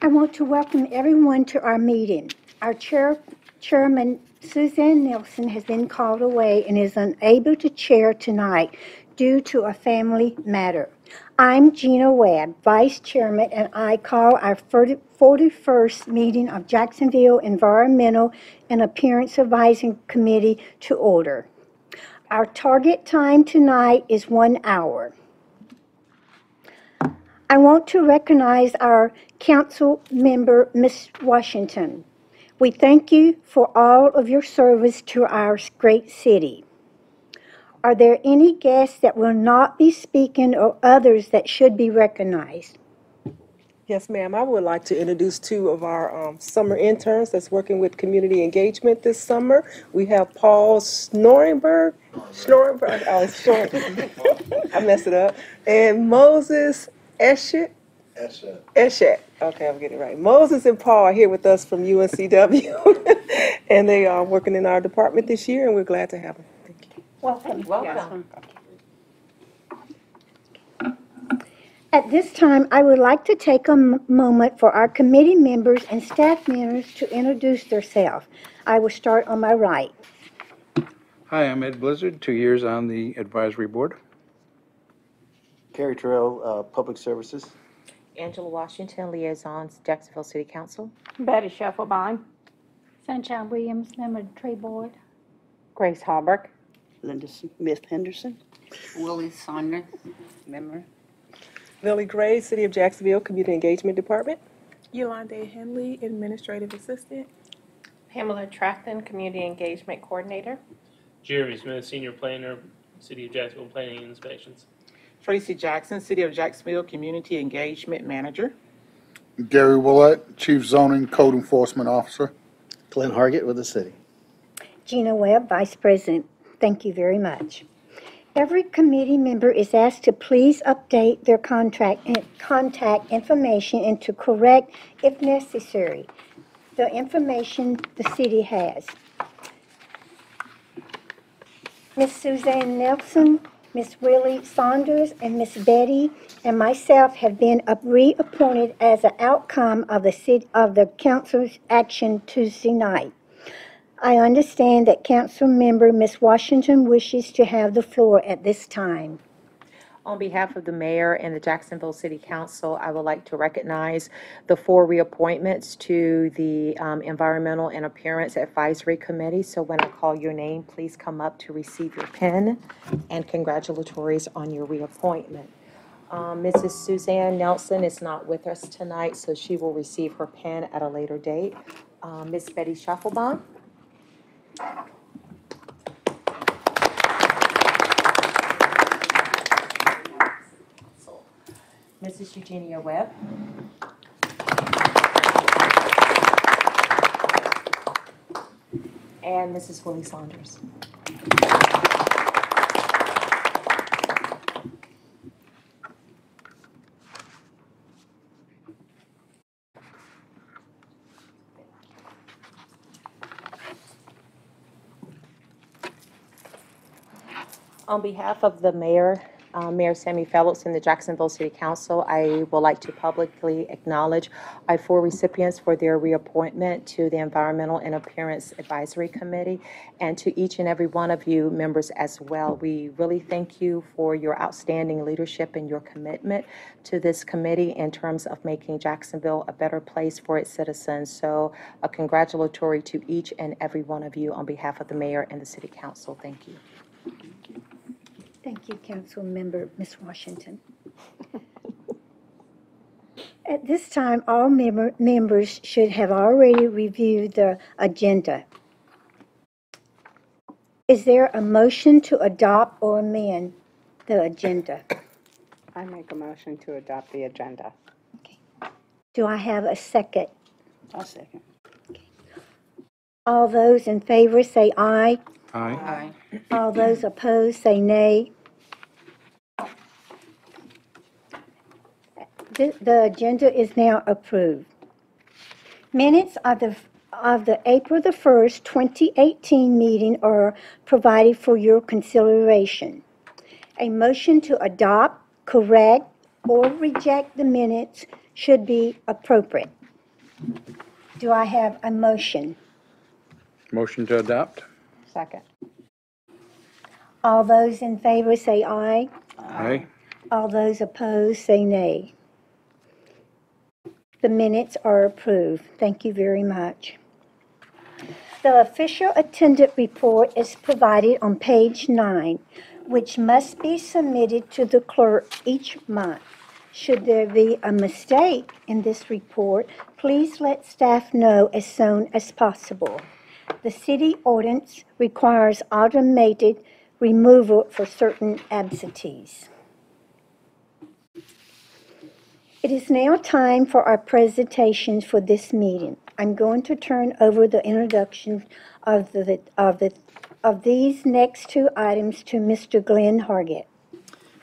I want to welcome everyone to our meeting. Our chairman, Suzanne Nelson, has been called away and is unable to chair tonight due to a family matter. I'm Gina Webb, Vice Chairman, and I call our 41st meeting of Jacksonville Environmental and Appearance Advisory Committee to order. Our target time tonight is 1 hour. I want to recognize our council member, Ms. Washington. We thank you for all of your service to our great city. Are there any guests that will not be speaking or others that should be recognized? Yes, ma'am. I would like to introduce two of our summer interns that's working with community engagement this summer. We have Paul Schnorenberg. I messed it up. And Moses Eshet. Okay, I'm getting it right. Moses and Paul are here with us from UNCW, and they are working in our department this year, and we're glad to have them. Thank you. Welcome. At this time, I would like to take a moment for our committee members and staff members to introduce themselves. I will start on my right. Hi, I'm Ed Blizzard, 2 years on the advisory board. Carrie Terrell, Public Services. Angela Washington, Liaisons, Jacksonville City Council. Betty Shufflebine. Sunshine Williams, member of the tree board. Grace Hallberg. Linda Smith Henderson. Willie Saunders, member. Lily Gray, City of Jacksonville Community Engagement Department. Yolanda Henley, Administrative Assistant. Pamela Trafton, Community Engagement Coordinator. Jeremy Smith, Senior Planner, City of Jacksonville Planning and Inspections. Tracy Jackson, City of Jacksonville Community Engagement Manager. Gary Willett, Chief Zoning Code Enforcement Officer. Glenn Hargett with the city. Gina Webb, Vice President. Thank you very much. Every committee member is asked to please update their contact information and to correct, if necessary, the information the city has. Ms. Suzanne Nelson, Ms. Willie Saunders, and Ms. Betty and myself have been reappointed as an outcome of the council's action Tuesday night. I understand that council member Ms. Washington wishes to have the floor at this time. On behalf of the mayor and the Jacksonville City Council, I would like to recognize the 4 reappointments to the Environmental and Appearance Advisory Committee. So when I call your name, please come up to receive your pen, and congratulatories on your reappointment. Mrs. Suzanne Nelson is not with us tonight, so she will receive her pen at a later date. Ms. Betty Shufflebine. Mrs. Eugenia Webb. And Mrs. Willie Saunders. On behalf of the mayor, Mayor Sammy Phillips and the Jacksonville City Council, I would like to publicly acknowledge our 4 recipients for their reappointment to the Environmental and Appearance Advisory Committee, and to each and every one of you members as well. We really thank you for your outstanding leadership and your commitment to this committee in terms of making Jacksonville a better place for its citizens. So a congratulatory to each and every one of you on behalf of the mayor and the City Council. Thank you. Thank you, Council Member Ms. Washington. At this time, all members should have already reviewed the agenda. Is there a motion to adopt or amend the agenda? I make a motion to adopt the agenda. Okay. Do I have a second? I'll second. Okay. All those in favor say aye. Aye. All those opposed say nay. The agenda is now approved. Minutes of the April the 1st, 2018 meeting are provided for your consideration. A motion to adopt, correct, or reject the minutes should be appropriate. Do I have a motion? Motion to adopt? Second. All those in favor say aye. Aye. All those opposed say nay. The minutes are approved. Thank you very much. The official attendant report is provided on page 9, which must be submitted to the clerk each month. Should there be a mistake in this report, please let staff know as soon as possible. The city ordinance requires automated removal for certain absentees. It is now time for our presentations for this meeting. I'm going to turn over the introduction of these next two items to Mr. Glenn Hargett.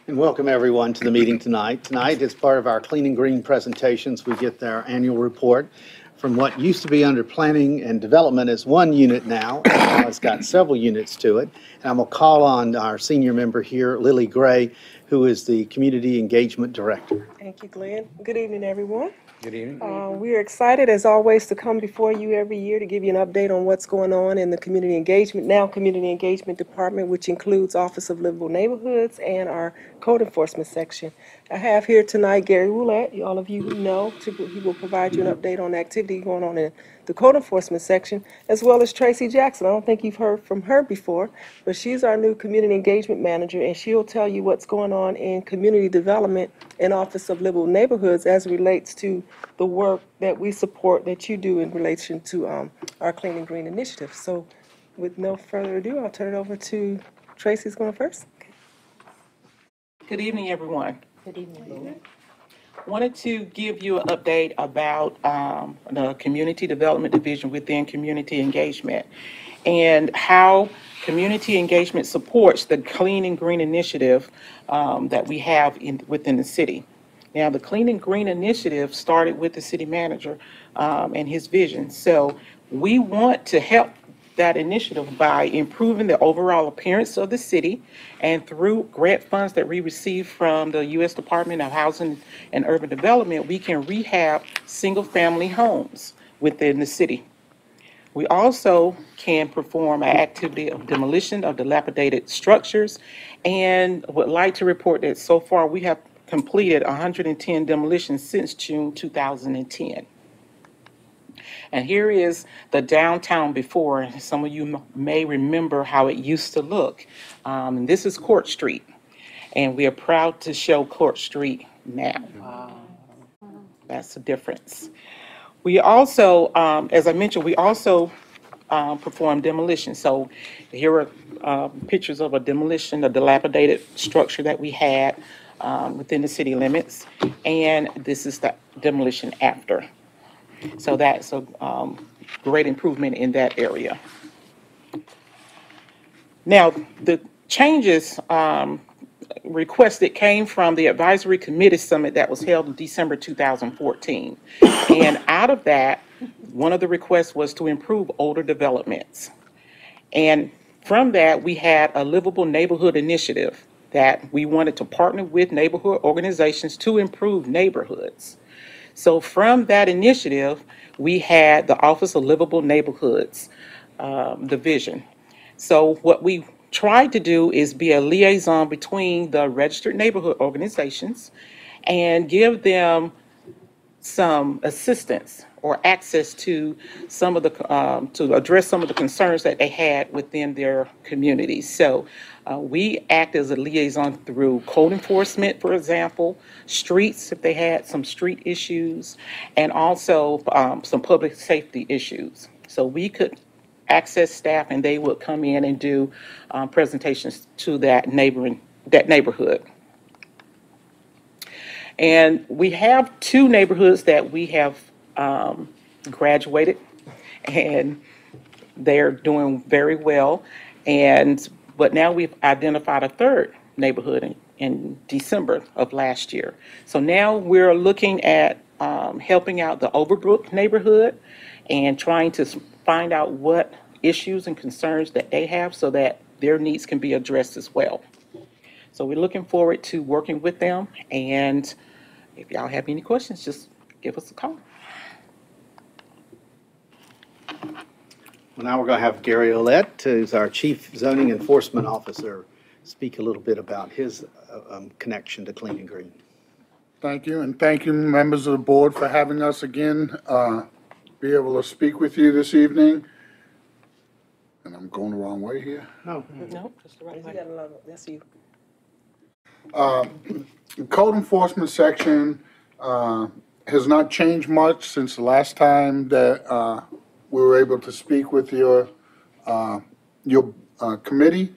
And welcome everyone to the meeting tonight. Tonight, as part of our Clean and Green presentations, we get our annual report from what used to be under planning and development as one unit now. Now it's got several units to it. And I'm going to call on our senior member here, Lily Gray, who is the Community Engagement Director. Thank you, Glenn. Good evening, everyone. Good evening. We are excited, as always, to come before you every year to give you an update on what's going on in the Community Engagement Department, which includes Office of Livable Neighborhoods and our Code Enforcement section. I have here tonight Gary Roulette. All of you who know, he will provide you an update on the activity going on in the Code Enforcement section, as well as Tracy Jackson. I don't think you've heard from her before, but she's our new Community Engagement Manager, and she'll tell you what's going on in community development and Office of Livable Neighborhoods as it relates to the work that we support that you do in relation to our Clean and Green initiative. So with no further ado, I'll turn it over to Tracy's going first. Good evening, everyone. Good evening. Wanted to give you an update about the Community Development Division within Community Engagement and how community engagement supports the Clean and Green initiative that we have within the city. Now, the Clean and Green initiative started with the city manager and his vision. So we want to help that initiative by improving the overall appearance of the city, and through grant funds that we receive from the U.S. Department of Housing and Urban Development, we can rehab single-family homes within the city. We also can perform an activity of demolition of dilapidated structures, and would like to report that so far we have completed 110 demolitions since June 2010. And here is the downtown before. Some of you may remember how it used to look. And this is Court Street. And we are proud to show Court Street now. Wow. That's the difference. We also, as I mentioned, we also perform demolition. So here are pictures of a demolition, a dilapidated structure that we had within the city limits. And this is the demolition after. So that's a great improvement in that area. Now, the changes requested came from the Advisory Committee Summit that was held in December 2014. And out of that, one of the requests was to improve older developments. And from that, we had a livable neighborhood initiative that we wanted to partner with neighborhood organizations to improve neighborhoods. So from that initiative, we had the Office of Livable Neighborhoods division. So what we tried to do is be a liaison between the registered neighborhood organizations and give them some assistance or access to some of the, to address some of the concerns that they had within their communities. So we act as a liaison through code enforcement, for example, streets, if they had some street issues, and also some public safety issues. So we could access staff and they would come in and do presentations to that neighborhood. And we have two neighborhoods that we have graduated, and they're doing very well. But now we've identified a third neighborhood in December of last year. So now we're looking at helping out the Overbrook neighborhood and trying to find out what issues and concerns that they have so that their needs can be addressed as well. So we're looking forward to working with them, and if y'all have any questions, just give us a call. Well, now we're going to have Gary Olet, who's our Chief Zoning Enforcement Officer, speak a little bit about his connection to Clean and Green. Thank you, and thank you, members of the board, for having us again, be able to speak with you this evening. And I'm going the wrong way here. No. No, that's the right You way. got a lot of, that's you. Code enforcement section has not changed much since the last time that we were able to speak with your committee.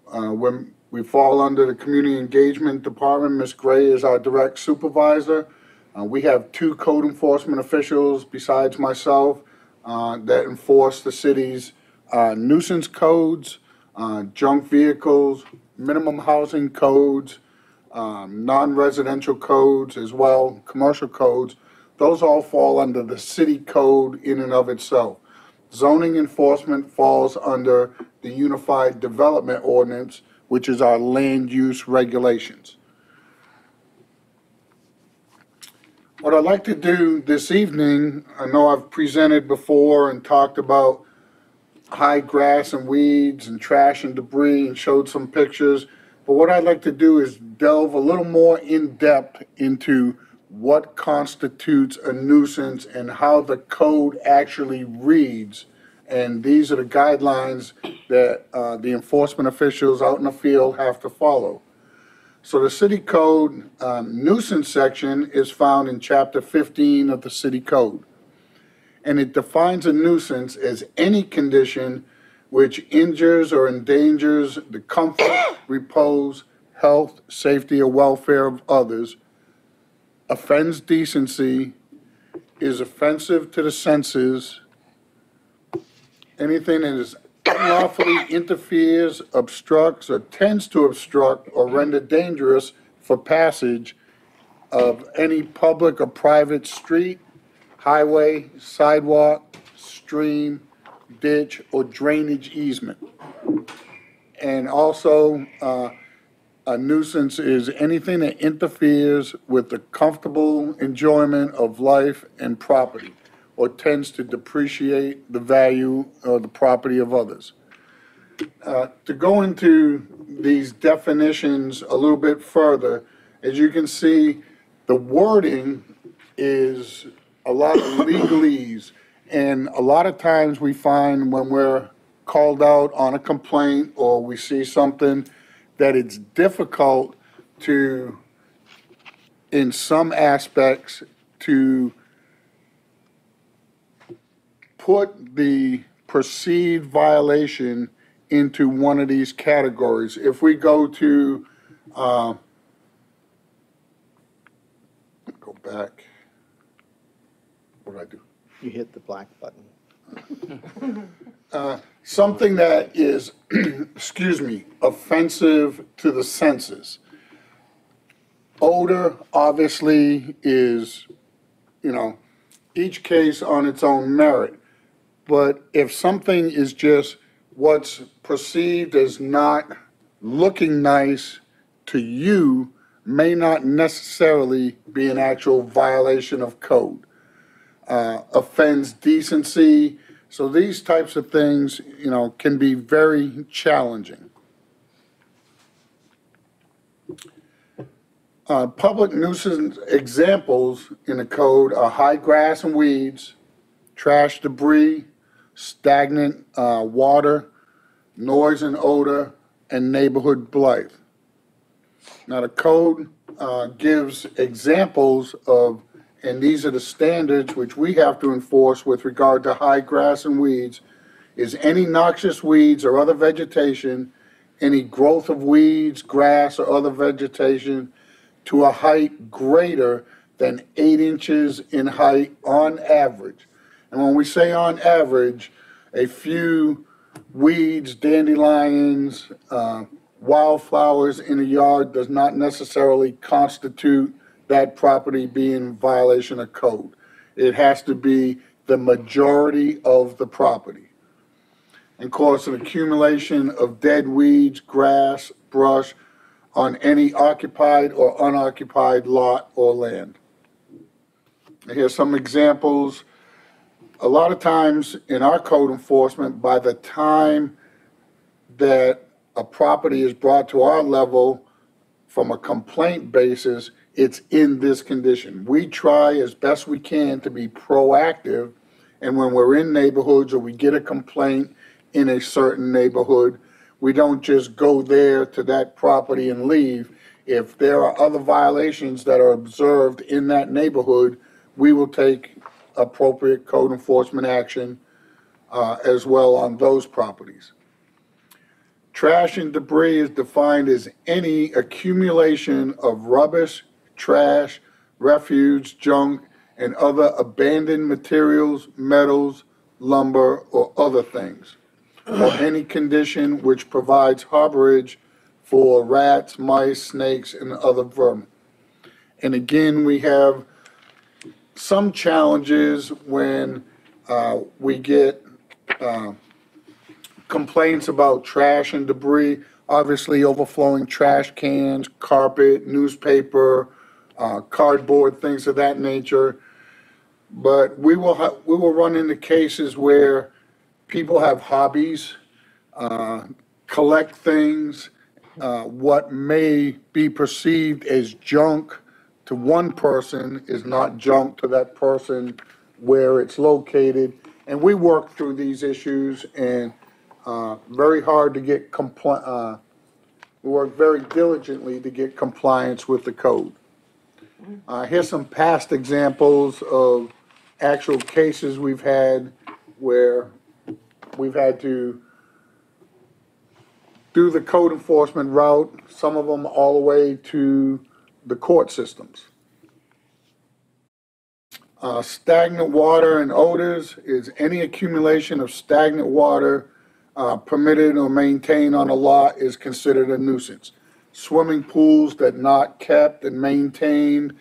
When we fall under the Community Engagement Department, Ms. Gray is our direct supervisor. We have 2 code enforcement officials besides myself that enforce the city's nuisance codes, junk vehicles, minimum housing codes, non-residential codes as well, commercial codes. Those all fall under the city code in and of itself. Zoning enforcement falls under the Unified Development Ordinance, which is our land use regulations. What I'd like to do this evening, I know I've presented before and talked about high grass and weeds and trash and debris and showed some pictures, but what I'd like to do is delve a little more in depth into what constitutes a nuisance and how the code actually reads. And these are the guidelines that the enforcement officials out in the field have to follow. So the city code nuisance section is found in chapter 15 of the city code. And it defines a nuisance as any condition which injures or endangers the comfort, repose, health, safety, or welfare of others, offends decency, is offensive to the senses, anything that is unlawfully interferes, obstructs, or tends to obstruct or render dangerous for passage of any public or private street, highway, sidewalk, stream, ditch, or drainage easement. And also, a nuisance is anything that interferes with the comfortable enjoyment of life and property, or tends to depreciate the value or the property of others. To go into these definitions a little bit further, as you can see, the wording is a lot of legalese, and a lot of times we find when we're called out on a complaint or we see something that it's difficult to, in some aspects, to put the perceived violation into one of these categories. If we go to, go back, what did I do? You hit the black button. Something that is, excuse me, offensive to the senses. Odor obviously is, each case on its own merit. But if something is just what's perceived as not looking nice to you, may not necessarily be an actual violation of code. Offends decency. So these types of things, can be very challenging. Public nuisance examples in the code are high grass and weeds, trash, debris, stagnant water, noise and odor, and neighborhood blight. Now the code gives examples of, and these are the standards which we have to enforce with regard to high grass and weeds, is any noxious weeds or other vegetation, any growth of weeds, grass, or other vegetation to a height greater than 8 inches in height on average. And when we say on average, a few weeds, dandelions, wildflowers in a yard does not necessarily constitute that property being in violation of code. It has to be the majority of the property. And cause an accumulation of dead weeds, grass, brush on any occupied or unoccupied lot or land. Here's some examples. a lot of times in our code enforcement, by the time that a property is brought to our level from a complaint basis, it's in this condition. We try as best we can to be proactive, and when we're in neighborhoods or we get a complaint in a certain neighborhood, we don't just go there to that property and leave. If there are other violations that are observed in that neighborhood, we will take appropriate code enforcement action as well on those properties. Trash and debris is defined as any accumulation of rubbish, trash, refuse, junk, and other abandoned materials, metals, lumber, or other things, or any condition which provides harborage for rats, mice, snakes, and other vermin. And again, we have some challenges when we get complaints about trash and debris, obviously overflowing trash cans, carpet, newspaper, cardboard, things of that nature. But we will run into cases where people have hobbies, collect things, what may be perceived as junk to one person is not junk to that person where it's located. And we work through these issues and very hard to get we work very diligently to get compliance with the code. Here's some past examples of actual cases we've had where we've had to do the code enforcement route, some of them all the way to the court systems. Stagnant water and odors is any accumulation of stagnant water permitted or maintained on a lot is considered a nuisance. Swimming pools that not kept and maintained,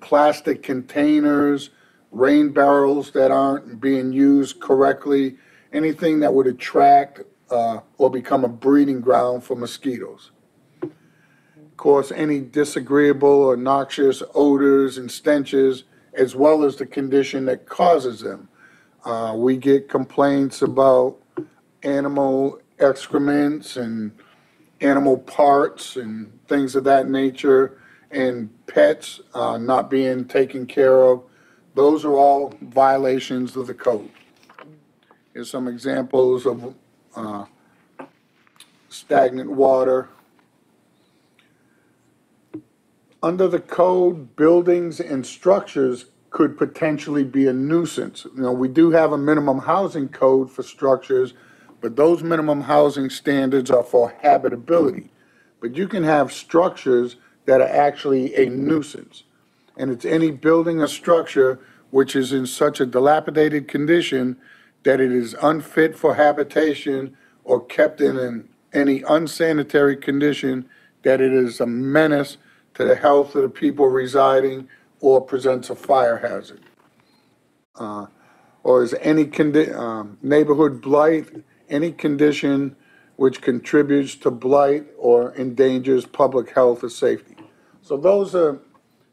plastic containers, rain barrels that aren't being used correctly, anything that would attract or become a breeding ground for mosquitoes. Of course, any disagreeable or noxious odors and stenches, as well as the condition that causes them. We get complaints about animal excrements and animal parts and things of that nature, and pets not being taken care of. Those are all violations of the code. Here's some examples of stagnant water. Under the code, buildings and structures could potentially be a nuisance. You know, we do have a minimum housing code for structures, but those minimum housing standards are for habitability. But you can have structures that are actually a nuisance. And it's any building or structure which is in such a dilapidated condition that it is unfit for habitation or kept in any unsanitary condition that it is a menace to the health of the people residing or presents a fire hazard. Or is any neighborhood blight, any condition which contributes to blight or endangers public health or safety. So those are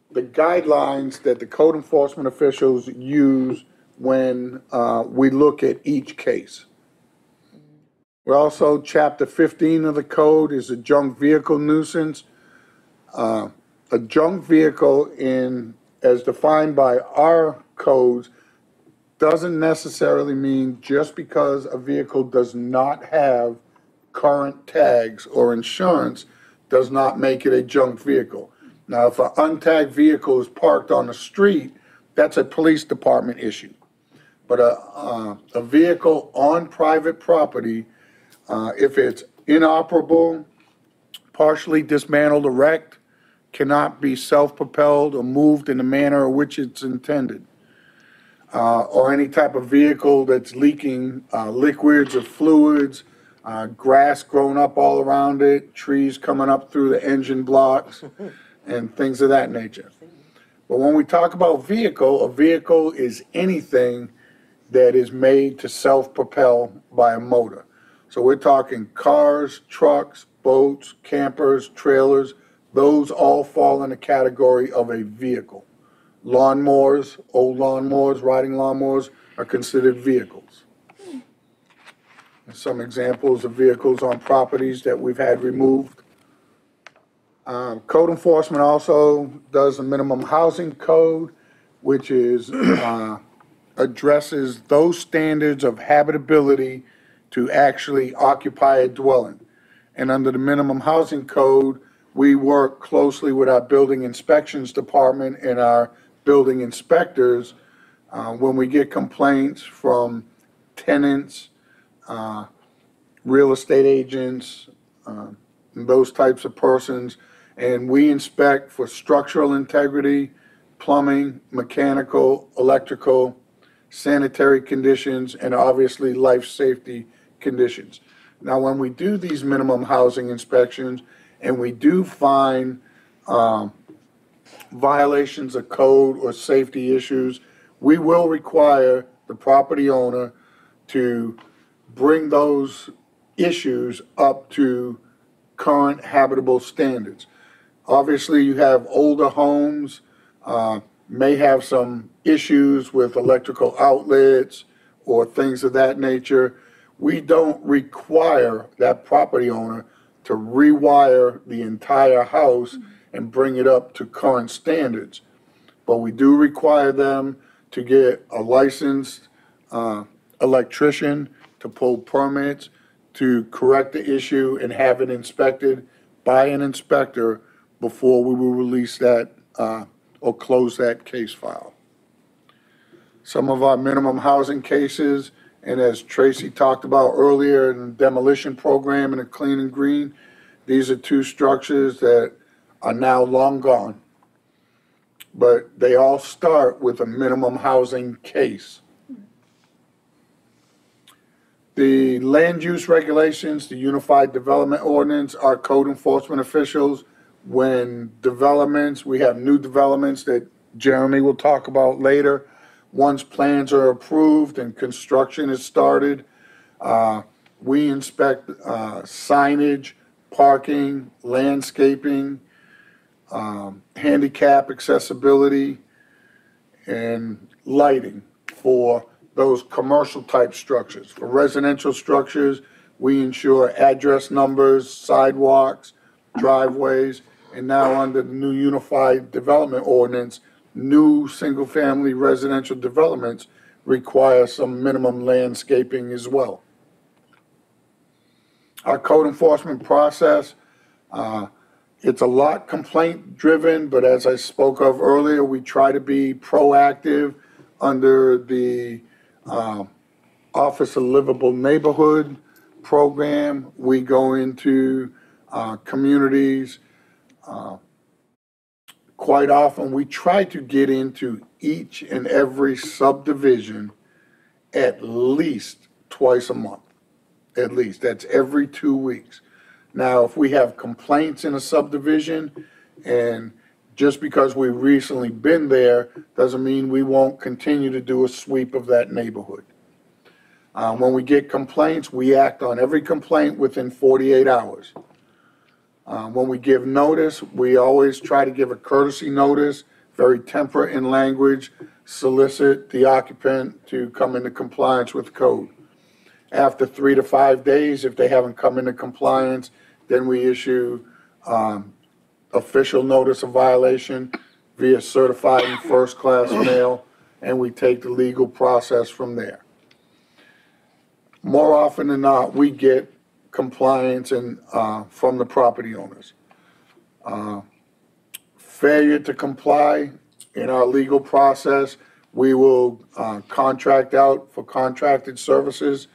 the guidelines that the code enforcement officials use when we look at each case. We're also, Chapter 15 of the code is a junk vehicle nuisance. A junk vehicle, as defined by our codes, doesn't necessarily mean just because a vehicle does not have current tags or insurance does not make it a junk vehicle. Now, if an untagged vehicle is parked on the street, that's a police department issue. But a vehicle on private property, if it's inoperable, partially dismantled or wrecked, cannot be self-propelled or moved in the manner in which it's intended, or any type of vehicle that's leaking liquids or fluids, grass growing up all around it, trees coming up through the engine blocks, and things of that nature. But when we talk about vehicle, a vehicle is anything that is made to self-propel by a motor. So we're talking cars, trucks, boats, campers, trailers. Those all fall in the category of a vehicle. lawnmowers, old lawnmowers, riding lawnmowers are considered vehicles. And some examples of vehicles on properties that we've had removed. Code enforcement also does a minimum housing code, which is addresses those standards of habitability to actually occupy a dwelling. And under the minimum housing code, we work closely with our building inspections department and our building inspectors when we get complaints from tenants, real estate agents, those types of persons. And we inspect for structural integrity, plumbing, mechanical, electrical, sanitary conditions, and obviously life safety conditions. Now, when we do these minimum housing inspections and we do find violations of code or safety issues, we will require the property owner to bring those issues up to current habitable standards. Obviously, you have older homes, may have some issues with electrical outlets or things of that nature. We don't require that property owner to rewire the entire house and bring it up to current standards. But we do require them to get a licensed electrician to pull permits to correct the issue and have it inspected by an inspector before we will release that or close that case file. Some of our minimum housing cases, and as Tracy talked about earlier in the demolition program and the clean and green, these are two structures that are now long gone. But they all start with a minimum housing case. The land use regulations, the Unified Development Ordinance, our code enforcement officials, when developments, we have new developments that Jeremy will talk about later. Once plans are approved and construction is started, we inspect signage, parking, landscaping, handicap accessibility, and lighting for those commercial type structures. For residential structures, we ensure address numbers, sidewalks, driveways, and now under the new Unified Development Ordinance, new single-family residential developments require some minimum landscaping as well. Our code enforcement process, it's a lot complaint-driven, but as I spoke of earlier, we try to be proactive under the Office of Livable Neighborhood program. We go into communities. Quite often, we try to get into each and every subdivision at least twice a month. At least, that's every 2 weeks. Now, if we have complaints in a subdivision, and just because we've recently been there, doesn't mean we won't continue to do a sweep of that neighborhood. When we get complaints, we act on every complaint within 48 hours. When we give notice, we always try to give a courtesy notice, very temperate in language, solicit the occupant to come into compliance with code. After 3 to 5 days, if they haven't come into compliance, then we issue official notice of violation via certified and first-class mail, and we take the legal process from there. More often than not, we get compliance and from the property owners. Failure to comply in our legal process, we will contract out for contracted services.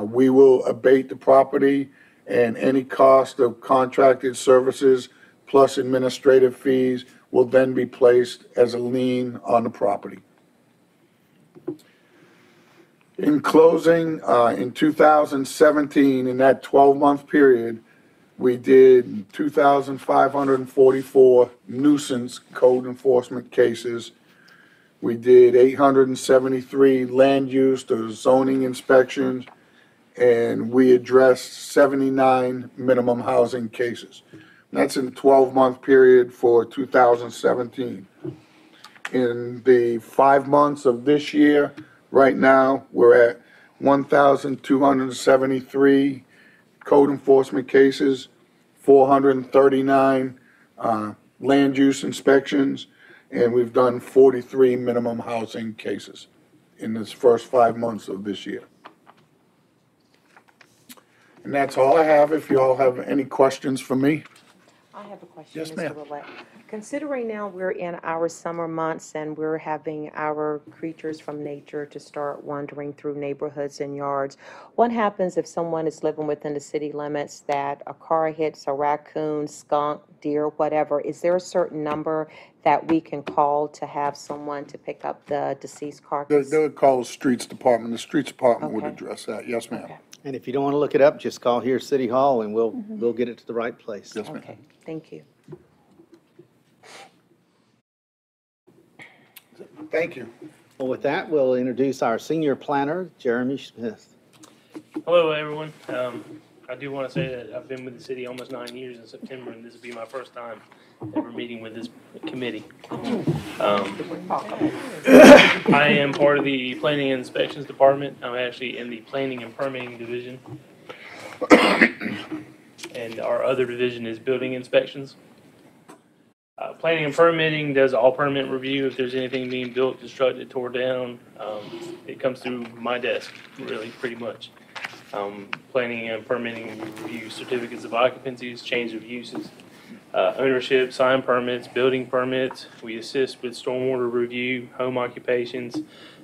We will abate the property, and any cost of contracted services plus administrative fees will then be placed as a lien on the property. In closing, in 2017, in that 12-month period, we did 2,544 nuisance code enforcement cases. We did 873 land use or zoning inspections, and we addressed 79 minimum housing cases. And that's in the 12-month period for 2017. In the 5 months of this year, right now, we're at 1,273 code enforcement cases, 439 land use inspections, and we've done 43 minimum housing cases in this first 5 months of this year. And that's all I have. If you all have any questions for me. I have a question, Yes, Mr. ma'am. Willett. Considering now we're in our summer months and we're having our creatures from nature to start wandering through neighborhoods and yards, what happens if someone is living within the city limits that a car hits a raccoon, skunk, deer, whatever? Is there a certain number that we can call to have someone to pick up the deceased carcass? They would call the streets department. The streets department would Okay. address that. Yes, ma'am. Okay. And if you don't want to look it up, just call here City Hall and we'll get it to the right place. Yes, ma'am. Okay, thank you. Thank you. Well, with that, we'll introduce our senior planner, Jeremy Smith. Hello, everyone. I do want to say that I've been with the city almost 9 years in September, and this will be my first time ever meeting with this committee. I am part of the Planning and Inspections Department. I'm actually in the Planning and Permitting Division. And our other division is Building Inspections. Planning and Permitting does all permit review. If there's anything being built, constructed, tore down, it comes through my desk, really, pretty much. Planning and Permitting review certificates of occupancies, change of uses, ownership, sign permits, building permits. We assist with stormwater review, home occupations,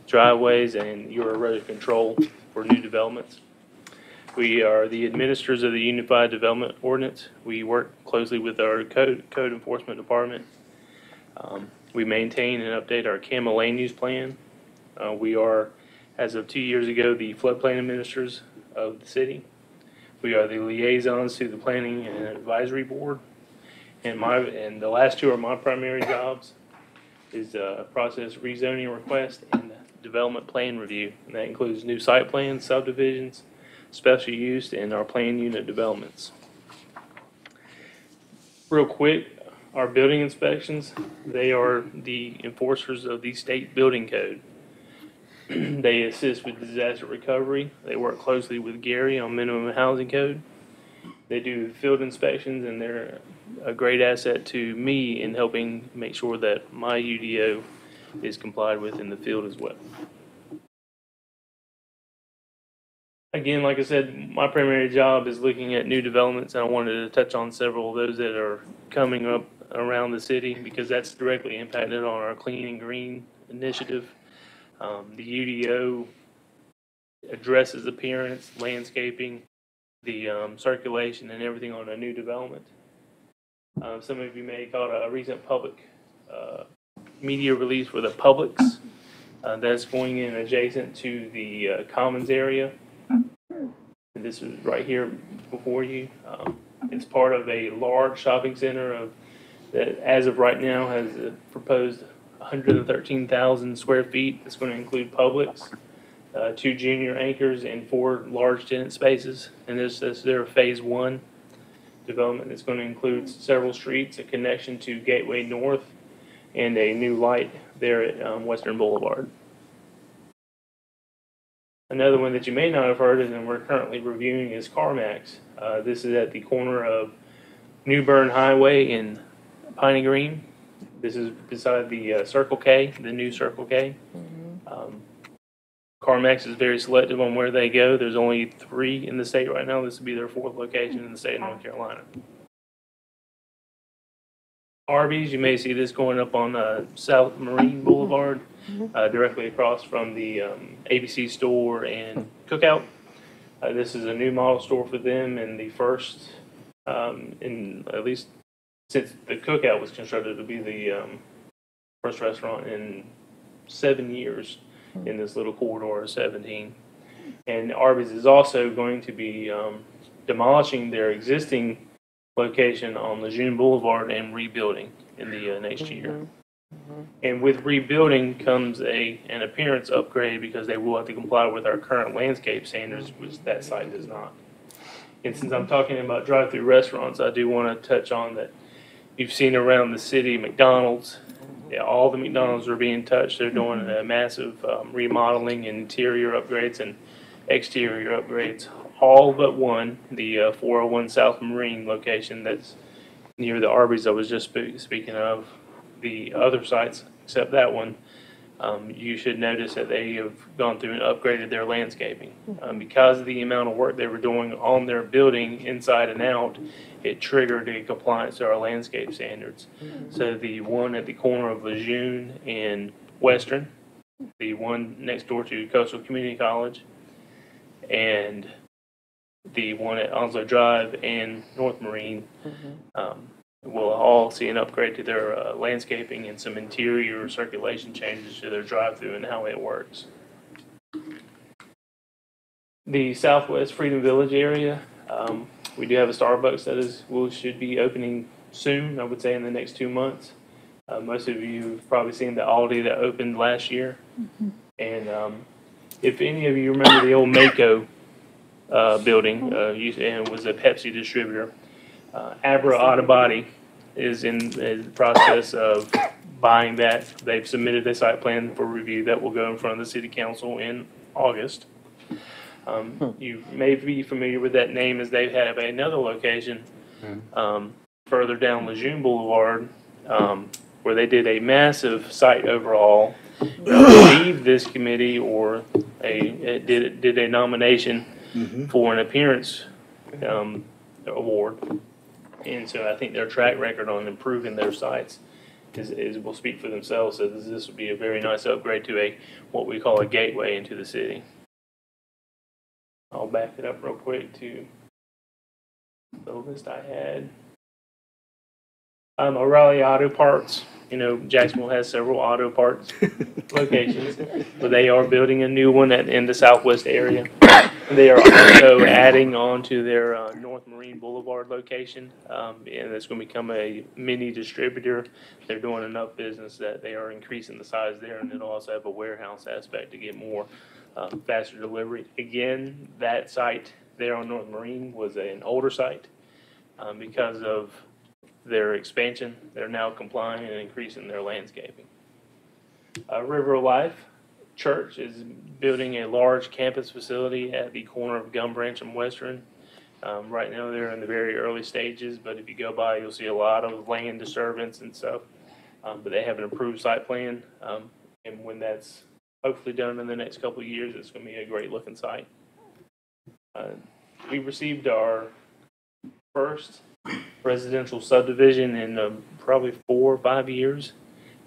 driveways, and your erosion control for new developments. We are the administrators of the Unified Development Ordinance. We work closely with our code enforcement department. We maintain and update our CAMA land use plan. We are, as of 2 years ago, the floodplain administrators of the city. We are the liaisons to the Planning and Advisory Board. And the last two are my primary jobs, is process rezoning request and development plan review. And that includes new site plans, subdivisions, special use, and our plan unit developments. Real quick, our building inspections, they are the enforcers of the state building code. They assist with disaster recovery. They work closely with Gary on minimum housing code. They do field inspections, and they're a great asset to me in helping make sure that my UDO is complied with in the field as well. Again, like I said, my primary job is looking at new developments, and I wanted to touch on several of those that are coming up around the city because that's directly impacted on our Clean and Green initiative. The UDO addresses appearance, landscaping, the circulation, and everything on a new development. Some of you may have caught a recent public media release for the Publix that's going in adjacent to the Commons area. And this is right here before you. It's part of a large shopping center that, as of right now, has proposed 113,000 square feet. It's going to include Publix, 2 junior anchors, and 4 large tenant spaces. And this is their phase 1 development. That's going to include several streets, a connection to Gateway North, and a new light there at Western Boulevard. Another one that you may not have heard of and we're currently reviewing is CarMax. This is at the corner of New Bern Highway and Piney Green. This is beside the Circle K, the new Circle K. CarMax is very selective on where they go. There's only 3 in the state right now. This will be their 4th location in the state of North Carolina. Arby's, you may see this going up on South Marine Boulevard, directly across from the ABC store and Cookout. This is a new model store for them, and the first, in at least since the Cookout was constructed, to be the first restaurant in 7 years in this little corridor of 17. And Arby's is also going to be demolishing their existing location on Lejeune Boulevard and rebuilding in the next year. And with rebuilding comes an appearance upgrade because they will have to comply with our current landscape standards, which that site does not. And since I'm talking about drive-through restaurants, I do want to touch on that you've seen around the city McDonald's Yeah, all the McDonald's are being touched. They're doing a massive remodeling, interior upgrades and exterior upgrades. All but one, the 401 South Marine location that's near the Arby's I was just speaking of. The other sites, except that one, you should notice that they have gone through and upgraded their landscaping. Because of the amount of work they were doing on their building inside and out, it triggered a compliance to our landscape standards. So the one at the corner of Lejeune and Western, the one next door to Coastal Community College, and the one at Onslow Drive and North Marine, will all see an upgrade to their landscaping and some interior circulation changes to their drive-through and how it works. The Southwest Freedom Village area, we do have a Starbucks that should be opening soon, I would say in the next 2 months. Most of you have probably seen the Aldi that opened last year. And if any of you remember the old Mako building, and was a Pepsi distributor, Abra Autobody is in the process of buying that. They've submitted a site plan for review that will go in front of the city council in August. You may be familiar with that name as they have another location further down Lejeune Boulevard where they did a massive site overhaul. I believe this committee did a nomination for an appearance award. And so I think their track record on improving their sites will speak for themselves. So this would be a very nice upgrade to what we call a gateway into the city. I'll back it up real quick to the list I had. O'Reilly Auto Parts. You know, Jacksonville has several auto parts locations, but they are building a new one in the southwest area. They are also adding on to their North Marine Boulevard location, and it's going to become a mini distributor. They're doing enough business that they are increasing the size there, and it'll also have a warehouse aspect to get more faster delivery. Again, that site there on North Marine was an older site because of their expansion. They're now complying and increasing their landscaping. River of Life Church is building a large campus facility at the corner of Gum Branch and Western. Right now they're in the very early stages, but if you go by, you'll see a lot of land disturbance and stuff. But they have an approved site plan, and when that's hopefully done in the next couple of years, it's going to be a great looking site. We received our first residential subdivision in probably 4 or 5 years.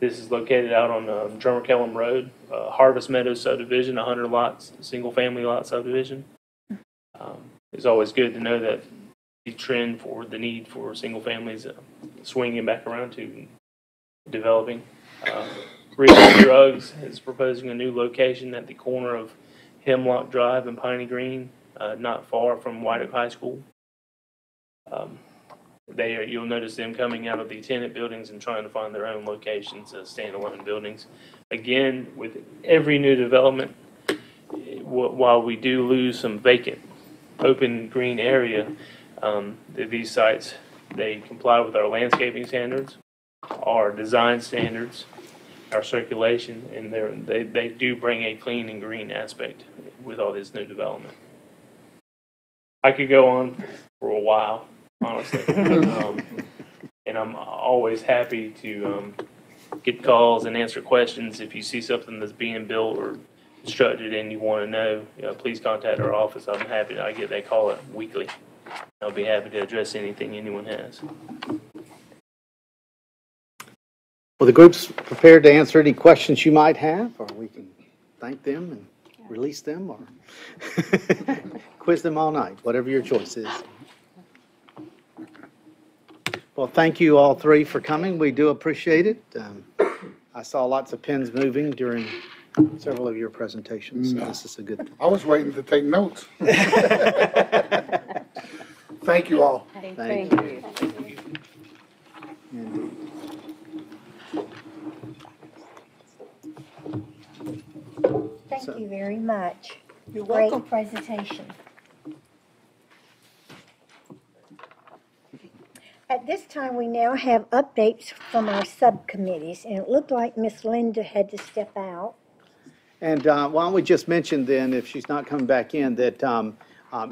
This is located out on Drummer Kellum Road, Harvest Meadows subdivision, 100 lots, single family lot subdivision. It's always good to know that the trend for the need for single families swinging back around to developing. Real Drugs is proposing a new location at the corner of Hemlock Drive and Piney Green, not far from White Oak High School. You'll notice them coming out of the tenant buildings and trying to find their own locations as standalone buildings. Again, with every new development, while we do lose some vacant open green area, these sites, they comply with our landscaping standards, our design standards, our circulation, and they do bring a clean and green aspect with all this new development. I could go on for a while, honestly. And I'm always happy to get calls and answer questions. If you see something that's being built or constructed and you want to know, please contact our office. I'm happy. I get that call weekly. I'll be happy to address anything anyone has. Well, the group's prepared to answer any questions you might have, or we can thank them and release them, or quiz them all night, whatever your choice is. Well, thank you all three for coming. We do appreciate it. I saw lots of pens moving during several of your presentations, so this is a good thing. I was waiting to take notes. Thank you all. Thank you. Thank you very much. You're Great welcome. presentation. At this time, we now have updates from our subcommittees, and it looked like Miss Linda had to step out. And why don't we just mention then, if she's not coming back in, that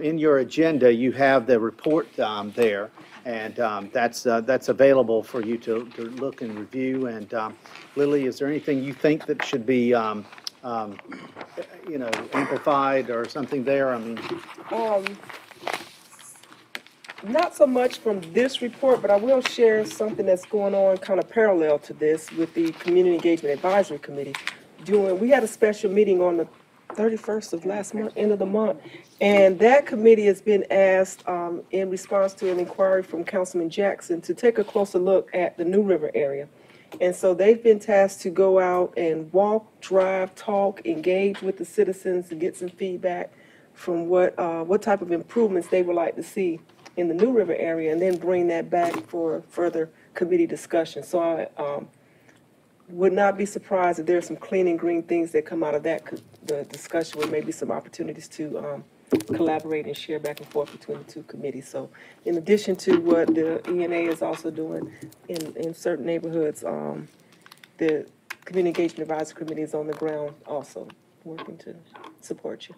in your agenda, you have the report there, and that's available for you to look and review. And Lily, is there anything you think that should be, amplified or something there? I mean, not so much from this report, but I will share something that's going on kind of parallel to this with the Community Engagement Advisory Committee. We had a special meeting on the 31st of last month, end of the month, and that committee has been asked in response to an inquiry from Councilman Jackson to take a closer look at the New River area. And so they've been tasked to go out and walk, drive, talk, engage with the citizens and get some feedback from what type of improvements they would like to see in the New River area, and then bring that back for further committee discussion. So I would not be surprised if there's some clean and green things that come out of the discussion, with maybe some opportunities to collaborate and share back and forth between the two committees. So in addition to what the ENA is also doing in certain neighborhoods, the Community Engagement Advisory Committee is on the ground also working to support you.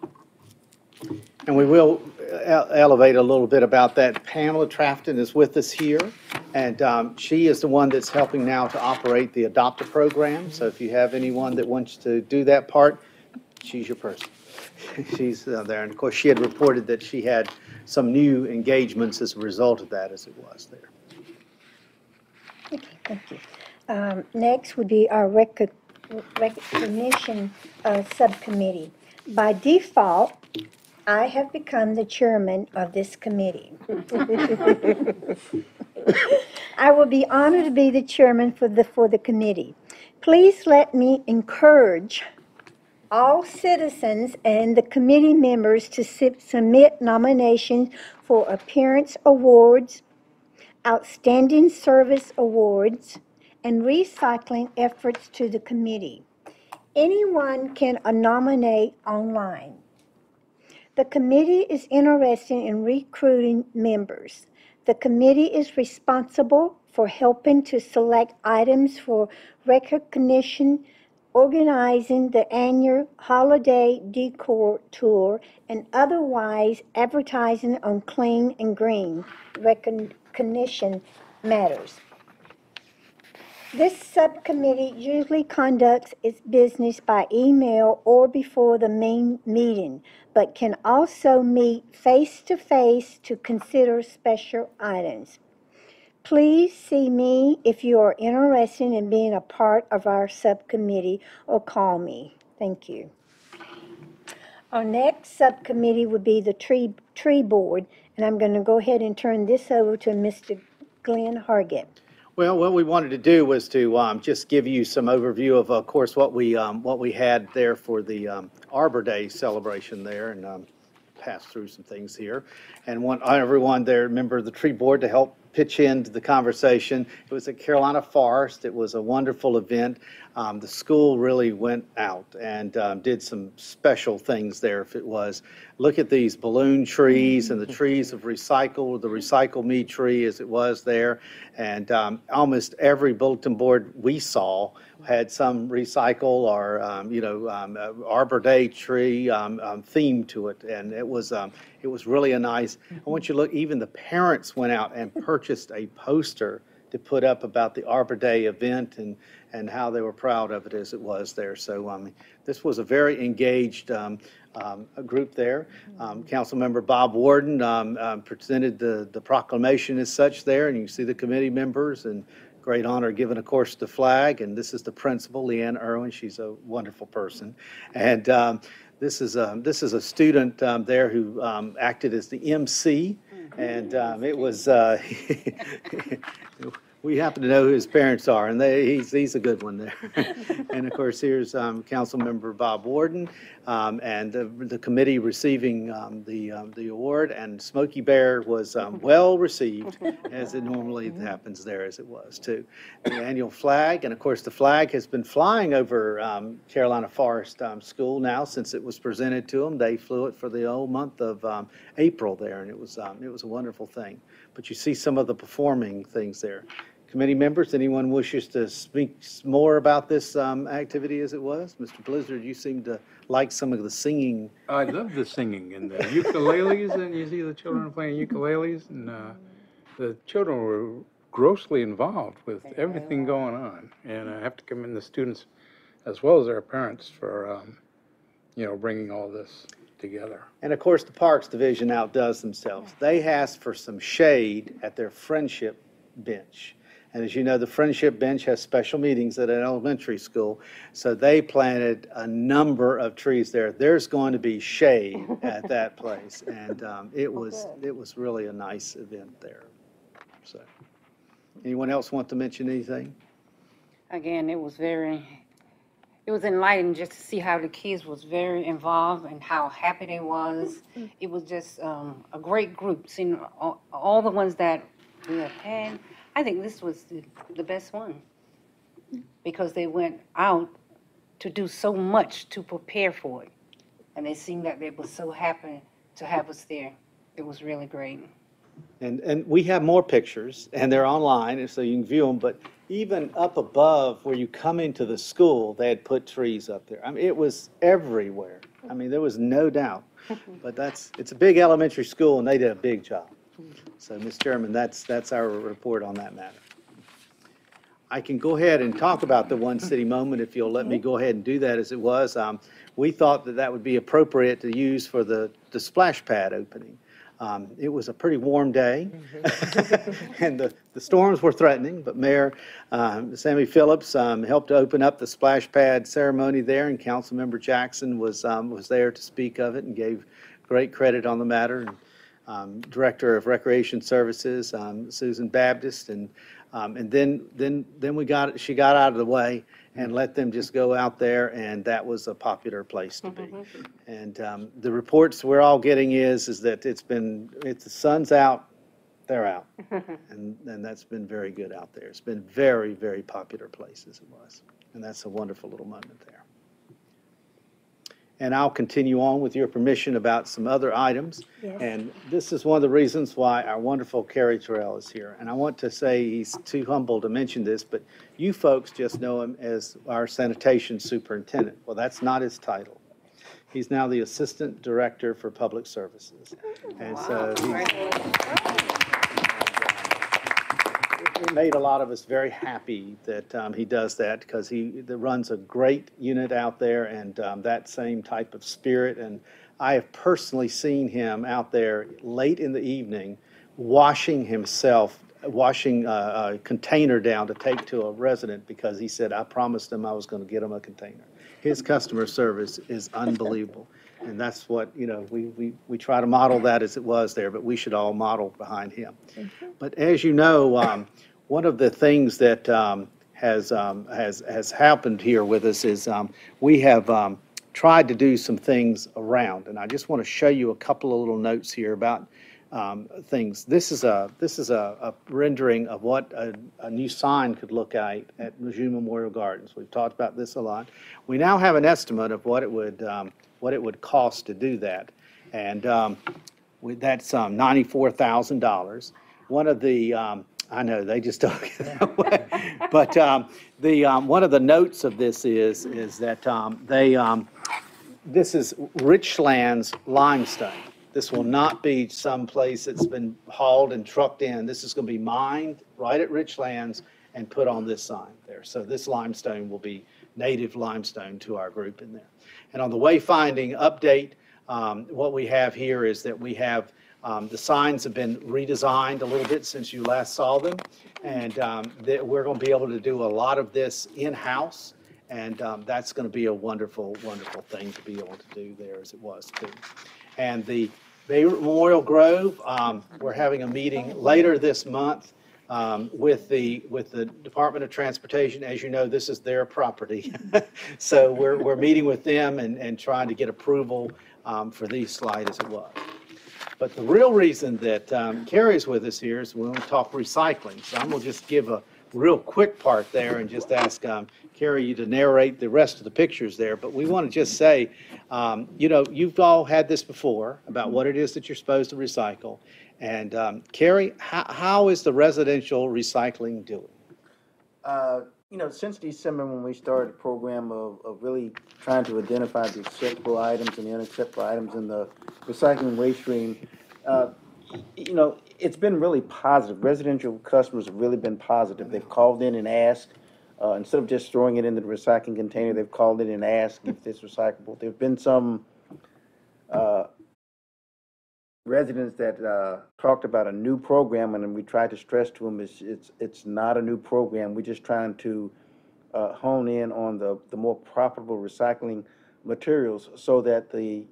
and we will elevate a little bit about that. Pamela Trafton is with us here, and she is the one that's helping now to operate the Adopt-A program. So if you have anyone that wants to do that part, she's your person. She's there. And of course, she had reported that she had some new engagements as a result of that, as it was there. Okay, thank you. Next would be our recognition subcommittee. By default, I have become the chairman of this committee. I will be honored to be the chairman for the committee. Please let me encourage all citizens and the committee members to submit nominations for appearance awards, outstanding service awards, and recycling efforts to the committee. Anyone can nominate online. The committee is interested in recruiting members. The committee is responsible for helping to select items for recognition, organizing the annual holiday decor tour, and otherwise advertising on clean and green recognition matters. This subcommittee usually conducts its business by email or before the main meeting, but can also meet face-to-face to consider special items. Please see me if you are interested in being a part of our subcommittee, or call me. Thank you. Our next subcommittee would be the tree board, and I'm going to go ahead and turn this over to Mr. Glenn Hargett. Well, what we wanted to do was to just give you some overview of course, what we had there for the Arbor Day celebration there, and pass through some things here. And want everyone there, member of the tree board, to help pitch into the conversation. It was at Carolina Forest. It was a wonderful event. The school really went out and did some special things there. If it was, look at these balloon trees and the trees of recycle, the Recycle Me tree as it was there. And almost every bulletin board we saw had some recycle or, Arbor Day tree theme to it. And it was really a nice, I want you to look, even the parents went out and purchased a poster to put up about the Arbor Day event and how they were proud of it as it was there. So this was a very engaged group there. Councilmember Bob Warden presented the proclamation as such there, and you can see the committee members, and great honor given, of course, the flag. And this is the principal, Leanne Irwin. She's a wonderful person. And this is a student there who acted as the MC, and it was We happen to know who his parents are, and he's a good one there. And of course, here's Councilmember Bob Warden, and the committee receiving the award, and Smokey Bear was well received, as it normally happens there, as it was too. The annual flag, and of course, the flag has been flying over Carolina Forest School now since it was presented to them. They flew it for the whole month of April there, and it was a wonderful thing. But you see some of the performing things there. Committee members, anyone wishes to speak more about this activity as it was? Mr. Blizzard, you seem to like some of the singing. I love the singing and the ukuleles, and you see the children playing ukuleles, and the children were grossly involved with everything going on. And I have to commend the students as well as their parents for, bringing all this together. And of course, the Parks Division outdoes themselves. They asked for some shade at their friendship bench. And as you know, the Friendship Bench has special meetings at an elementary school, so they planted a number of trees there. There's going to be shade at that place, and it was really a nice event there. So, anyone else want to mention anything? Again, it was enlightening just to see how the kids was very involved and how happy they was. It was just a great group. Seeing all the ones that we have had, I think this was the best one because they went out to do so much to prepare for it. And they seemed that they were so happy to have us there. It was really great. And we have more pictures, and they're online, and so you can view them. But even up above where you come into the school, they had put trees up there. I mean, it was everywhere. I mean, there was no doubt. But it's a big elementary school, and they did a big job. So, Ms. Chairman, that's our report on that matter. I can go ahead and talk about the One City moment if you'll let me go ahead and do that as it was. We thought that would be appropriate to use for the splash pad opening. It was a pretty warm day, and the storms were threatening, but Mayor Sammy Phillips helped to open up the splash pad ceremony there, and Councilmember Jackson was there to speak of it and gave great credit on the matter. And Director of Recreation Services, Susan Baptist, and then she got out of the way and let them just go out there, and that was a popular place to be. And the reports we're all getting is that the sun's out, they're out, and that's been very good out there. It's been very, very popular place as it was, and that's a wonderful little moment there. And I'll continue on with your permission about some other items. Yes. And this is one of the reasons why our wonderful Kerry Terrell is here. And I want to say he's too humble to mention this, but you folks just know him as our sanitation superintendent. Well, that's not his title. He's now the Assistant Director for Public Services. And so it made a lot of us very happy that he does that, because he runs a great unit out there, and that same type of spirit. And I have personally seen him out there late in the evening washing a container down to take to a resident, because he said, I promised him I was going to get him a container. His customer service is unbelievable. And that's what, we try to model that as it was there, but we should all model behind him. But as you know, one of the things that has happened here with us is we have tried to do some things around, and I just want to show you a couple of little notes here about things. This is a rendering of what a new sign could look at Lejeune Memorial Gardens. We've talked about this a lot. We now have an estimate of what it would cost to do that, and that's $94,000. One of the I know they just don't get that way, but one of the notes of this is that this is Richlands limestone. This will not be some place that's been hauled and trucked in. This is going to be mined right at Richlands and put on this sign there. So this limestone will be native limestone to our group in there. And on the wayfinding update, what we have here is that we have the signs have been redesigned a little bit since you last saw them, and we're going to be able to do a lot of this in-house, and that's going to be a wonderful, wonderful thing to be able to do there as it was too. And the Memorial Grove, we're having a meeting later this month with the Department of Transportation. As you know, this is their property. So we're meeting with them and trying to get approval for the slide as it was. But the real reason that Carrie's with us here is we want to talk recycling. So I'm going to just give a real quick part there and just ask Carrie you to narrate the rest of the pictures there. But we want to just say, you know, you've all had this before about what it is that you're supposed to recycle. And Carrie, how is the residential recycling doing? You know, since December when we started the program of really trying to identify the acceptable items and the unacceptable items in the recycling waste stream, you know, it's been really positive. Residential customers have really been positive. They've called in and asked, instead of just throwing it into the recycling container, they've called in and asked if it's recyclable. There have been some residents that talked about a new program, and then we tried to stress to them it's not a new program. We're just trying to hone in on the more profitable recycling materials so that the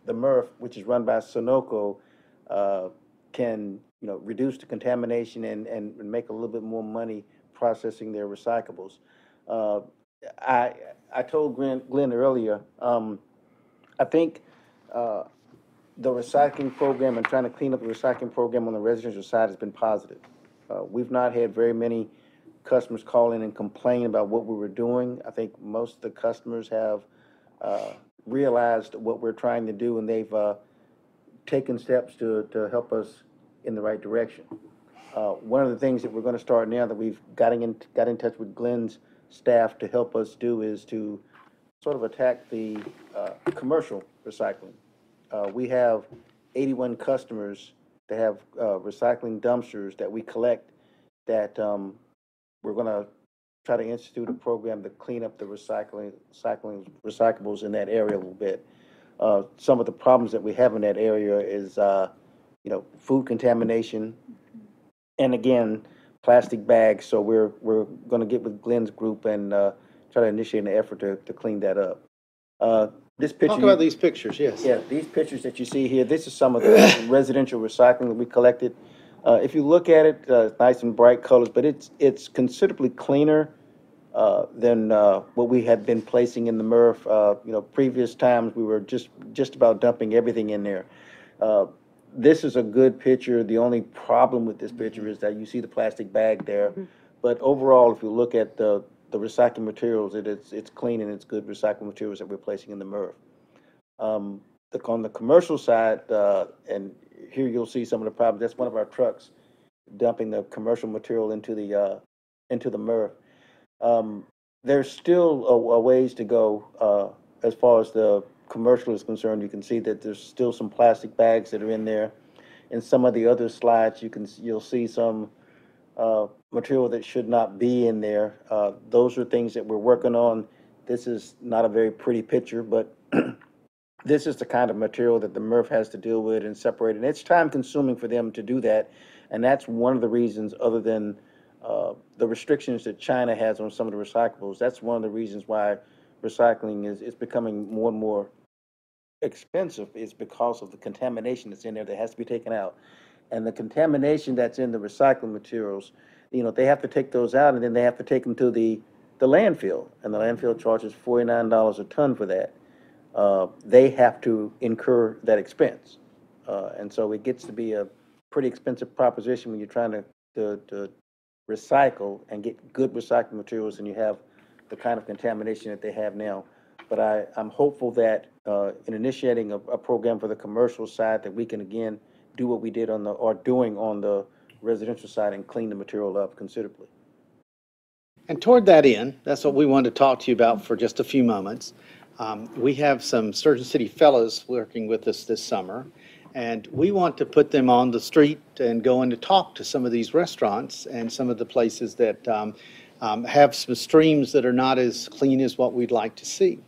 MRF, which is run by Sunoco, can reduce the contamination and make a little bit more money processing their recyclables. I told Glenn earlier, I think the recycling program and trying to clean up the recycling program on the residential side has been positive. We've not had very many customers call in and complain about what we were doing. I think most of the customers have realized what we're trying to do, and they've taken steps to help us in the right direction. One of the things that we're going to start now that we've got in touch with Glenn's staff to help us do is to sort of attack the commercial recycling. We have 81 customers that have recycling dumpsters that we collect that we're going to try to institute a program to clean up the recyclables in that area a little bit. Some of the problems that we have in that area is, food contamination, and again, plastic bags. So we're going to get with Glenn's group and try to initiate an effort to clean that up. This picture. Talk about these pictures, yes. Yeah, these pictures that you see here, this is some of the residential recycling that we collected. If you look at it, nice and bright colors, but it's considerably cleaner than what we had been placing in the MRF. Previous times we were just about dumping everything in there. This is a good picture. The only problem with this picture is that you see the plastic bag there. But overall, if you look at the recycling materials, it's clean and it's good recycling materials that we're placing in the MRF. On the commercial side, and here you'll see some of the problems. That's one of our trucks dumping the commercial material into the MRF. There's still a ways to go as far as the commercial is concerned. You can see that there's still some plastic bags that are in there. In some of the other slides, you'll see some material that should not be in there. Those are things that we're working on. This is not a very pretty picture, but this is the kind of material that the MRF has to deal with and separate. And it's time consuming for them to do that. And that's one of the reasons, other than the restrictions that China has on some of the recyclables, that's one of the reasons why recycling is becoming more and more expensive, is because of the contamination that's in there that has to be taken out. And the contamination that's in the recycling materials, they have to take those out, and then they have to take them to the landfill, and the landfill charges $49 a ton for that. They have to incur that expense. And so it gets to be a pretty expensive proposition when you're trying to recycle and get good recycling materials and you have the kind of contamination that they have now. But I'm hopeful that in initiating a program for the commercial side, that we can again do what we did doing on the residential side and clean the material up considerably. And toward that end, that's what we wanted to talk to you about for just a few moments. We have some Sturgeon City fellows working with us this summer, and we want to put them on the street and go in to talk to some of these restaurants and some of the places that have some streams that are not as clean as what we'd like to see.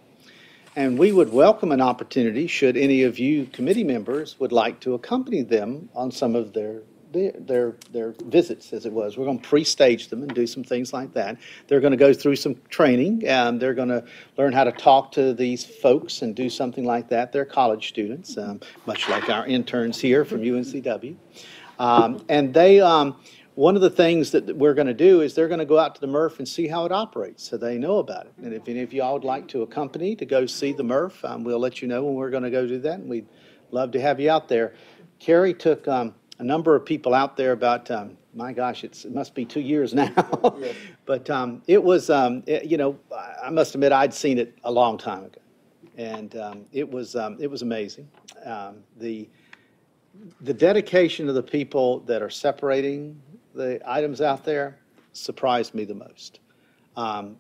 And we would welcome an opportunity, should any of you committee members would like to accompany them on some of their visits, as it was. We're going to pre-stage them and do some things like that. They're going to go through some training, and they're going to learn how to talk to these folks and do something like that. They're college students, much like our interns here from UNCW. And one of the things that we're going to do is they're going to go out to the MRF and see how it operates, so they know about it. And if any of y'all would like to accompany to go see the MRF, we'll let you know when we're going to go do that, and we'd love to have you out there. Carrie took a number of people out there about, my gosh, it must be 2 years now. But it was, you know, I must admit I'd seen it a long time ago, and it was amazing. The dedication of the people that are separating the items out there surprised me the most.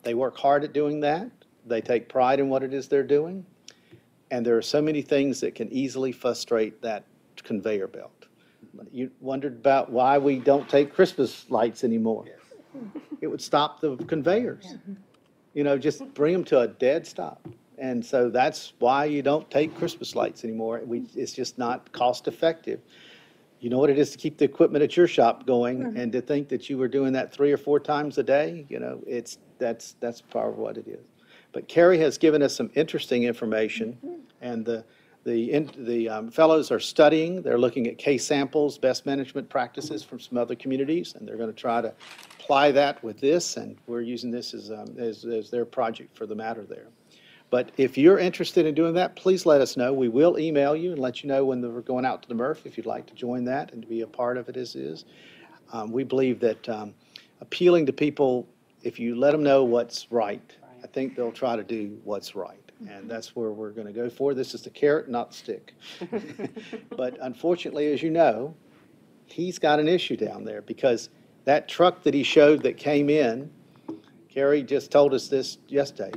They work hard at doing that. They take pride in what it is they're doing. And there are so many things that can easily frustrate that conveyor belt. You wondered about why we don't take Christmas lights anymore. It would stop the conveyors. You know, just bring them to a dead stop. And so that's why you don't take Christmas lights anymore. It's just not cost effective. You know what it is to keep the equipment at your shop going, and to think that you were doing that 3 or 4 times a day, you know, that's part of what it is. But Carrie has given us some interesting information, and the fellows are studying. They're looking at case samples, best management practices from some other communities, and they're going to try to apply that with this, and we're using this as their project for the matter there. But if you're interested in doing that, please let us know. We will email you and let you know when we're going out to the MRF if you'd like to join that and to be a part of it as is. We believe that appealing to people, if you let them know what's right, I think they'll try to do what's right. And that's where we're going to go for. This is the carrot, not the stick. But unfortunately, as you know, he's got an issue down there because that truck that he showed that came in, Carrie just told us this yesterday.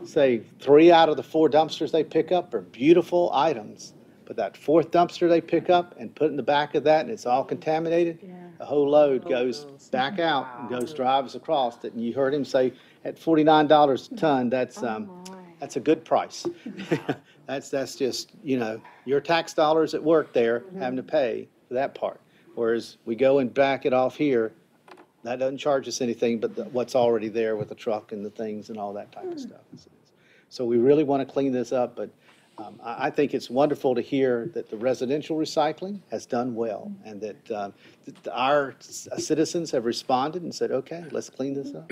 Say 3 out of the 4 dumpsters they pick up are beautiful items, but that 4th dumpster they pick up and put in the back of that, and it's all contaminated, the whole load goes back out and drives across it. And you heard him say at $49 a ton, that's a good price. That's just, you know, your tax dollars at work there having to pay for that part. Whereas we go and back it off here, that doesn't charge us anything but what's already there with the truck and the things and all that type of stuff. So we really want to clean this up, but I think it's wonderful to hear that the residential recycling has done well, and that our citizens have responded and said, okay, let's clean this up.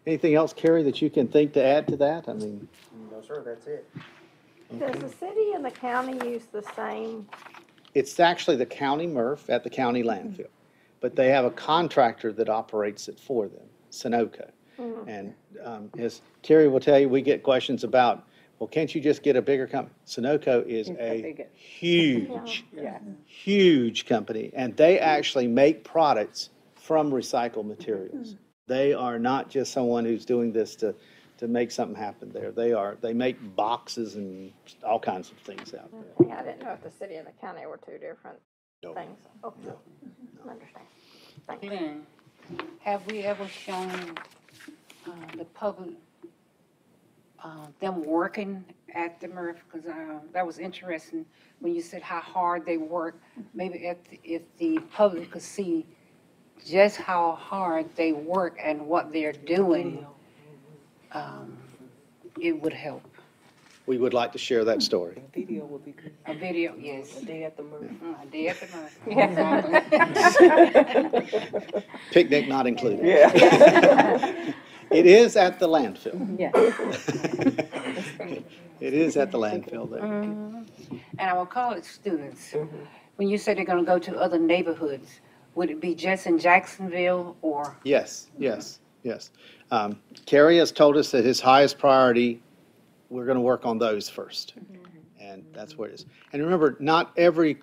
Anything else, Carrie, that you can think to add to that? I mean, No, sir, that's it. Does the city and the county use the same? it's actually the county MRF at the county landfill. But they have a contractor that operates it for them, Sunoco. And as Terry will tell you, we get questions about, well, can't you just get a bigger company? Sunoco is a huge, huge company, and they actually make products from recycled materials. They are not just someone who's doing this to make something happen there. They make boxes and all kinds of things out there. I didn't know if the city and the county were two different things. Okay. I understand. Thanks. Glenn, have we ever shown the public them working at the MRF? Because that was interesting when you said how hard they work. Maybe if the public could see just how hard they work and what they're doing, it would help. We would like to share that story. A video would be good. A video, yes. A day at the MRF. A day at the MRF. Exactly. Picnic not included. Yeah. It is at the landfill. Yeah. It is at the landfill there. And our college students, when you say they're going to go to other neighborhoods, would it be just in Jacksonville or? Yes. Kerry has told us that his highest priority, we're going to work on those first. And that's where it is. And remember, not every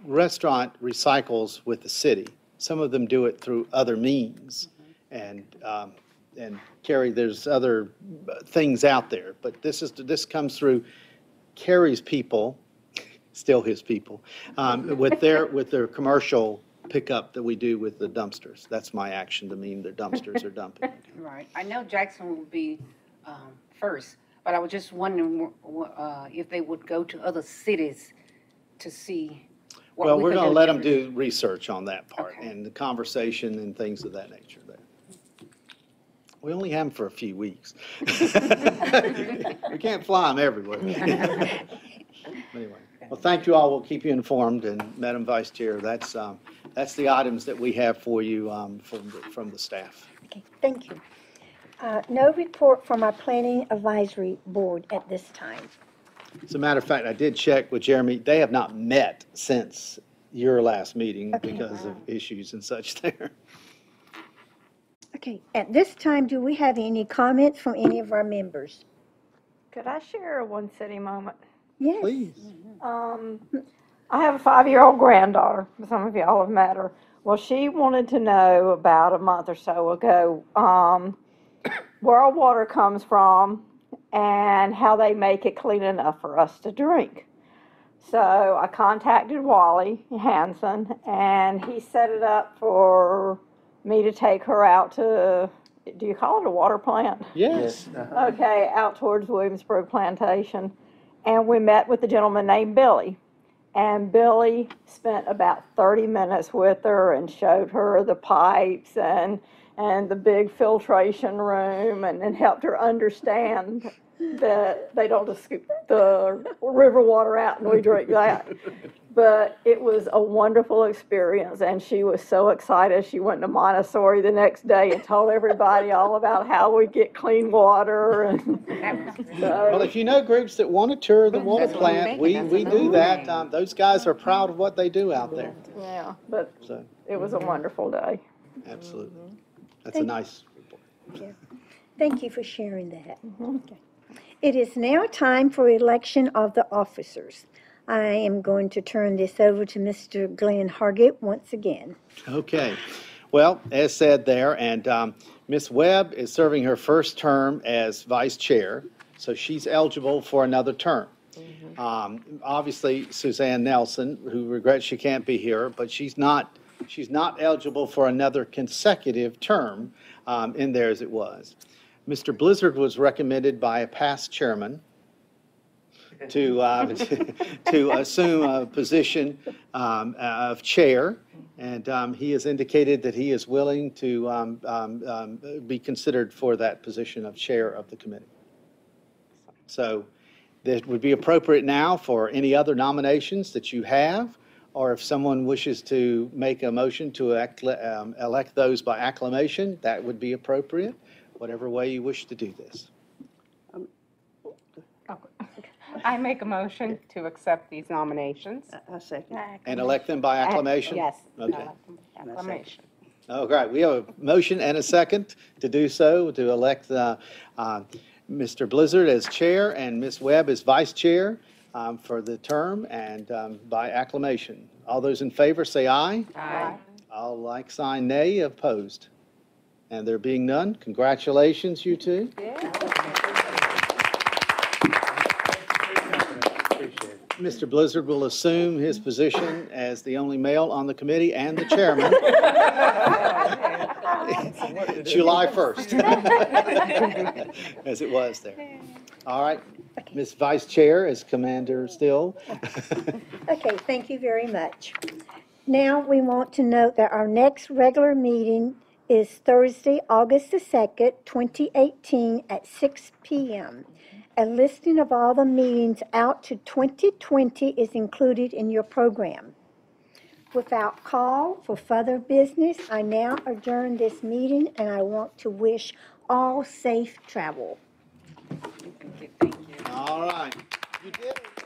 restaurant recycles with the city. Some of them do it through other means. And Kerry, there's other things out there. But this comes through Kerry's people, still his people, with their commercial pickup that we do with the dumpsters. That's my action to mean the dumpsters are dumping. Right. I know Jackson will be first, but I was just wondering if they would go to other cities to see what Well, we we're could going to do let them differently. do research on that part and the conversation and things of that nature there. We only have them for a few weeks. We can't fly them everywhere. Anyway, well, thank you all. We'll keep you informed. And Madam Vice Chair, that's that's the items that we have for you from the staff. Okay, thank you. No report from our Planning Advisory Board at this time. As a matter of fact, I did check with Jeremy. They have not met since your last meeting because of issues and such there. Okay, at this time, do we have any comments from any of our members? Could I share a one city moment? Yes. Please. I have a 5-year-old granddaughter. Some of y'all have met her. Well, she wanted to know about a month or so ago where our water comes from and how they make it clean enough for us to drink. So I contacted Wally Hansen, and he set it up for me to take her out to, do you call it a water plant? Yes. Okay, out towards Williamsburg Plantation. And we met with a gentleman named Billy. And Billy spent about 30 minutes with her and showed her the pipes and the big filtration room and helped her understand that they don't just scoop the river water out and we drink that. But it was a wonderful experience, and she was so excited. She went to Montessori the next day and told everybody all about how we get clean water. And Well, if you know groups that want to tour the water plant, we do that. Those guys are proud of what they do out there. yeah, but So, it was a wonderful day. absolutely. That's a nice report. Thank you for sharing that. Okay. It is now time for election of the officers. I am going to turn this over to Mr. Glenn Hargett once again. Okay. Well, as said there, and Ms. Webb is serving her first term as vice chair, so she's eligible for another term. Obviously, Suzanne Nelson, who regrets she can't be here, but she's not eligible for another consecutive term in there as it was. Mr. Blizzard was recommended by a past chairman to assume a position of chair, and he has indicated that he is willing to be considered for that position of chair of the committee. So that would be appropriate now for any other nominations that you have, or if someone wishes to make a motion to elect those by acclamation, that would be appropriate, whatever way you wish to do this. I make a motion to accept these nominations. I second. And elect them by acclamation? Yes. Okay. Acclamation. Oh, great. We have a motion and a second to do so, to elect Mr. Blizzard as chair and Ms. Webb as vice chair for the term, and by acclamation. All those in favor say aye. Aye. All like sign nay, opposed. And there being none, congratulations, you two. Mr. Blizzard will assume his position as the only male on the committee and the chairman. July 1st, as it was there. All right, Ms. Vice Chair is Commander Still. Okay, thank you very much. Now we want to note that our next regular meeting is Thursday, August the 2nd, 2018 at 6 p.m. A listing of all the meetings out to 2020 is included in your program. Without call for further business, I now adjourn this meeting, and I want to wish all safe travel. Thank you. All right. You did it.